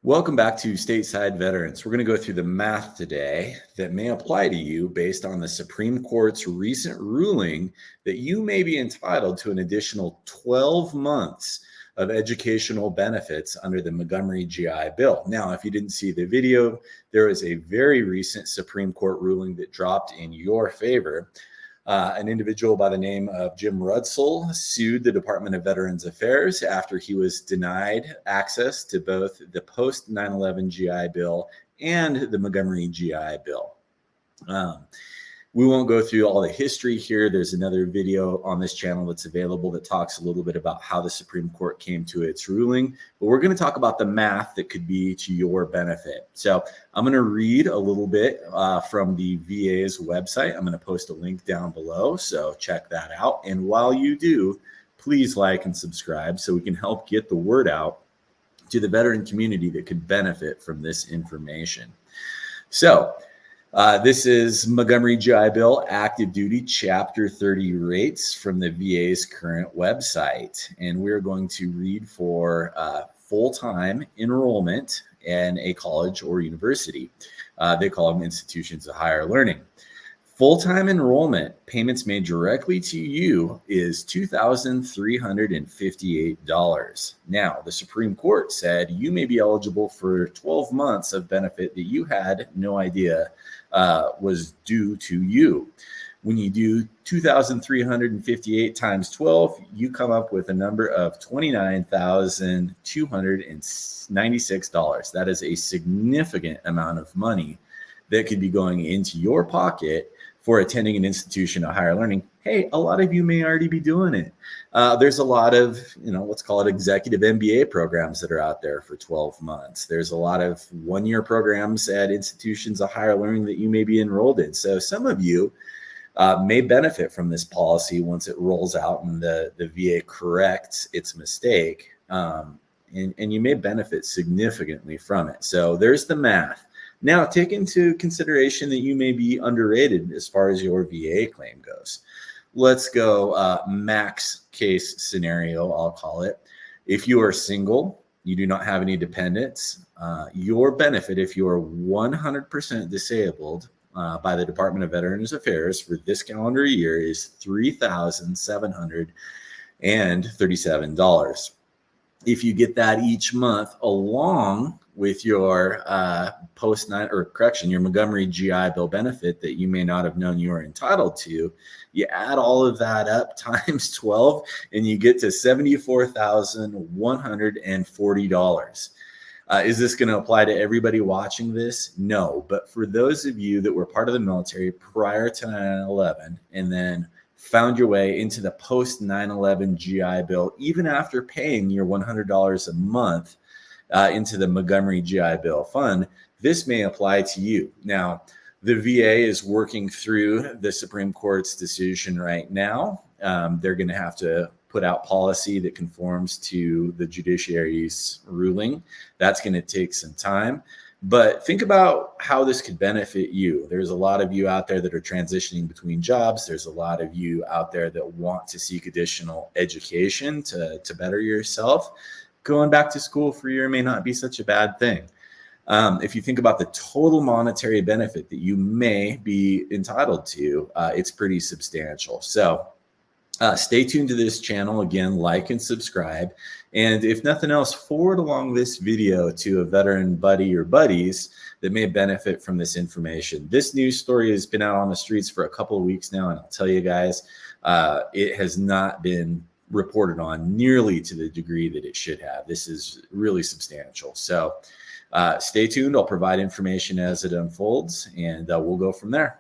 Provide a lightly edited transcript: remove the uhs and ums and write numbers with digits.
Welcome back to Stateside Veterans. We're going to go through the math today that may apply to you based on the Supreme Court's recent ruling that you may be entitled to an additional 12 months of educational benefits under the Montgomery GI Bill. Now, if you didn't see the video, there is a very recent Supreme Court ruling that dropped in your favor. An individual by the name of Jim Rudsell sued the Department of Veterans Affairs after he was denied access to both the post 9/11 GI Bill and the Montgomery GI Bill. We won't go through all the history here. There's another video on this channel that's available that talks a little bit about how the Supreme Court came to its ruling, but we're going to talk about the math that could be to your benefit. So I'm going to read a little bit from the VA's website. I'm going to post a link down below, so check that out. And while you do, please like and subscribe so we can help get the word out to the veteran community that could benefit from this information. So this is Montgomery GI Bill Active Duty Chapter 30 rates from the VA's current website. And we're going to read for full-time enrollment in a college or university. They call them institutions of higher learning. Full-time enrollment payments made directly to you is $2,358. Now, the Supreme Court said you may be eligible for 12 months of benefit that you had no idea was due to you. When you do 2,358 times 12, you come up with a number of $29,296. That is a significant amount of money that could be going into your pocket for attending an institution of higher learning. Hey, a lot of you may already be doing it. There's a lot of, let's call it executive MBA programs that are out there for 12 months. There's a lot of one-year programs at institutions of higher learning that you may be enrolled in. So some of you may benefit from this policy once it rolls out and the VA corrects its mistake. And you may benefit significantly from it. So there's the math. Now, take into consideration that you may be underrated as far as your VA claim goes. Let's go max case scenario, I'll call it. If you are single, you do not have any dependents, your benefit, if you are 100% disabled by the Department of Veterans Affairs for this calendar year, is $3,737. If you get that each month along with your your Montgomery GI Bill benefit that you may not have known you were entitled to, you add all of that up times 12 and you get to $74,140. Is this going to apply to everybody watching this? No, but for those of you that were part of the military prior to 9/11 and then found your way into the post 9/11 GI Bill, even after paying your $100 a month into the Montgomery GI Bill fund, this may apply to you. Now, the VA is working through the Supreme Court's decision right now. They're going to have to put out policy that conforms to the judiciary's ruling. That's going to take some time. But think about how this could benefit you. There's a lot of you out there that are transitioning between jobs. There's a lot of you out there that want to seek additional education to better yourself. Going back to school for a year may not be such a bad thing. If you think about the total monetary benefit that you may be entitled to, it's pretty substantial. So stay tuned to this channel. Again, like and subscribe. And if nothing else, forward along this video to a veteran buddy or buddies that may benefit from this information. This news story has been out on the streets for a couple of weeks now, and I'll tell you guys, it has not been reported on nearly to the degree that it should have. This is really substantial. So stay tuned. I'll provide information as it unfolds, and we'll go from there.